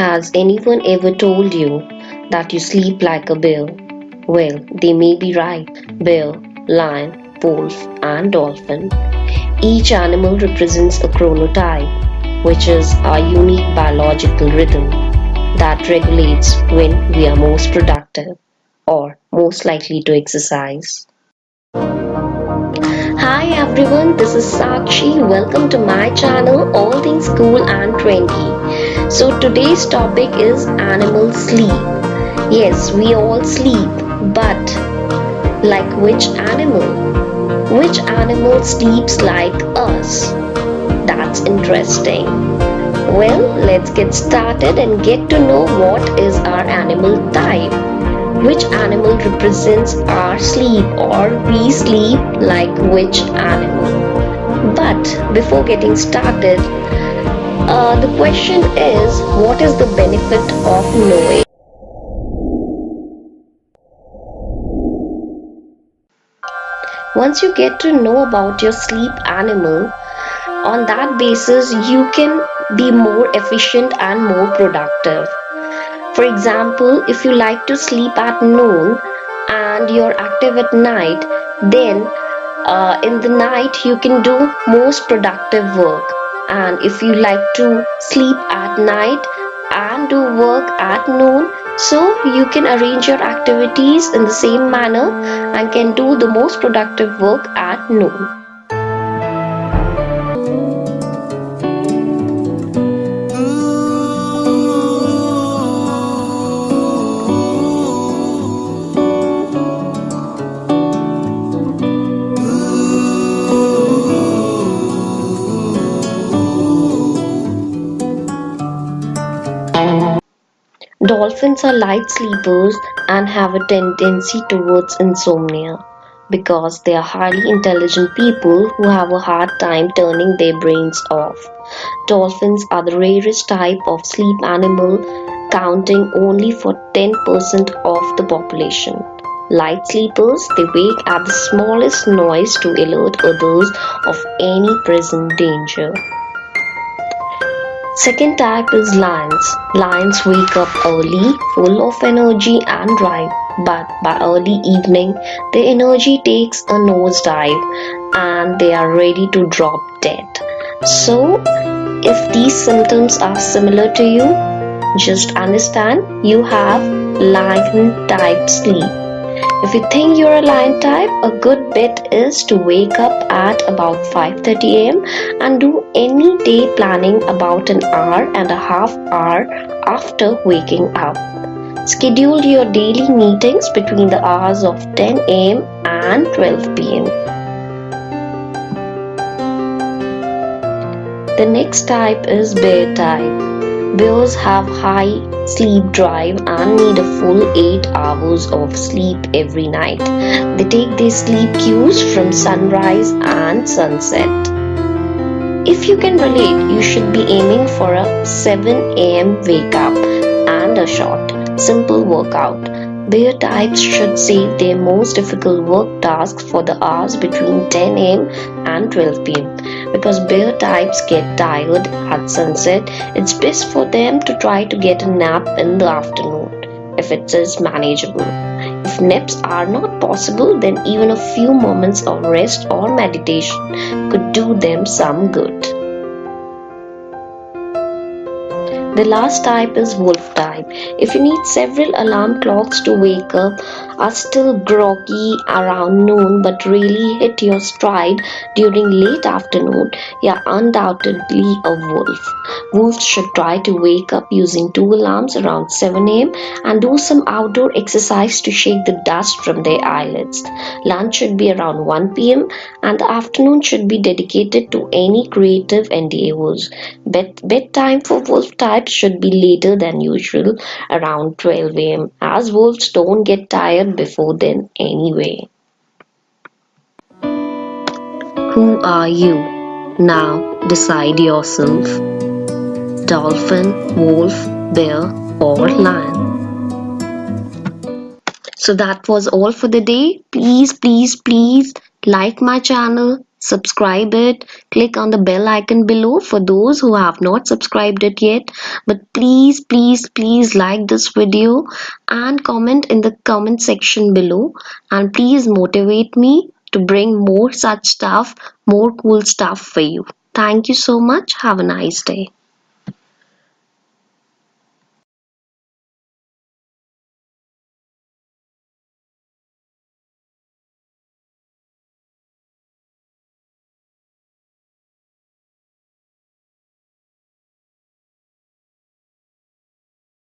Has anyone ever told you that you sleep like a bear? Well, they may be right. Bear, lion, wolf, and dolphin. Each animal represents a chronotype, which is our unique biological rhythm that regulates when we are most productive or most likely to exercise. Hi everyone, this is Sakshi. Welcome to my channel, All Things Cool and Trendy. So today's topic is animal sleep. Yes, we all sleep, but like which animal? Which animal sleeps like us? That's interesting. Well, let's get started and get to know what is our animal type. Which animal represents our sleep, or we sleep like which animal? But before getting started, the question is, what is the benefit of knowing? Once you get to know about your sleep animal, on that basis you can be more efficient and more productive. For example, if you like to sleep at noon and you're active at night, then in the night you can do most productive work. And if you like to sleep at night and do work at noon, so you can arrange your activities in the same manner and can do the most productive work at noon. Dolphins are light sleepers and have a tendency towards insomnia because they are highly intelligent people who have a hard time turning their brains off. Dolphins are the rarest type of sleep animal, counting only for 10% of the population. Light sleepers, they wake at the smallest noise to alert others of any present danger. Second type is lions. Lions wake up early, full of energy and drive, but by early evening, their energy takes a nosedive and they are ready to drop dead. So, if these symptoms are similar to you, just understand you have lion type sleep. If you think you're a lion type, a good bet is to wake up at about 5:30 am and do any day planning about an hour and a half hour after waking up. Schedule your daily meetings between the hours of 10 am and 12 pm. The next type is bear type. Bears have high sleep drive and need a full 8 hours of sleep every night. They take their sleep cues from sunrise and sunset. If you can relate, you should be aiming for a 7 am wake up and a short, simple workout. Bear types should save their most difficult work tasks for the hours between 10 am and 12 pm. Because bear types get tired at sunset, it's best for them to try to get a nap in the afternoon, if it is manageable. If naps are not possible, then even a few moments of rest or meditation could do them some good. The last type is wolf type. If you need several alarm clocks to wake up, are still groggy around noon but really hit your stride during late afternoon, you're undoubtedly a wolf. Wolves should try to wake up using 2 alarms around 7 am and do some outdoor exercise to shake the dust from their eyelids. Lunch should be around 1 pm and the afternoon should be dedicated to any creative endeavors. Bedtime for wolf types should be later than usual, around 12 am, as wolves don't get tired before then anyway. Who are you? Now decide yourself. Dolphin, wolf, bear, or lion? So that was all for the day. Please like my channel, subscribe it, click on the bell icon below for those who have not subscribed it yet. But please, please, please like this video and comment in the comment section below, and please motivate me to bring more such stuff, more cool stuff for you. Thank you so much. Have a nice day.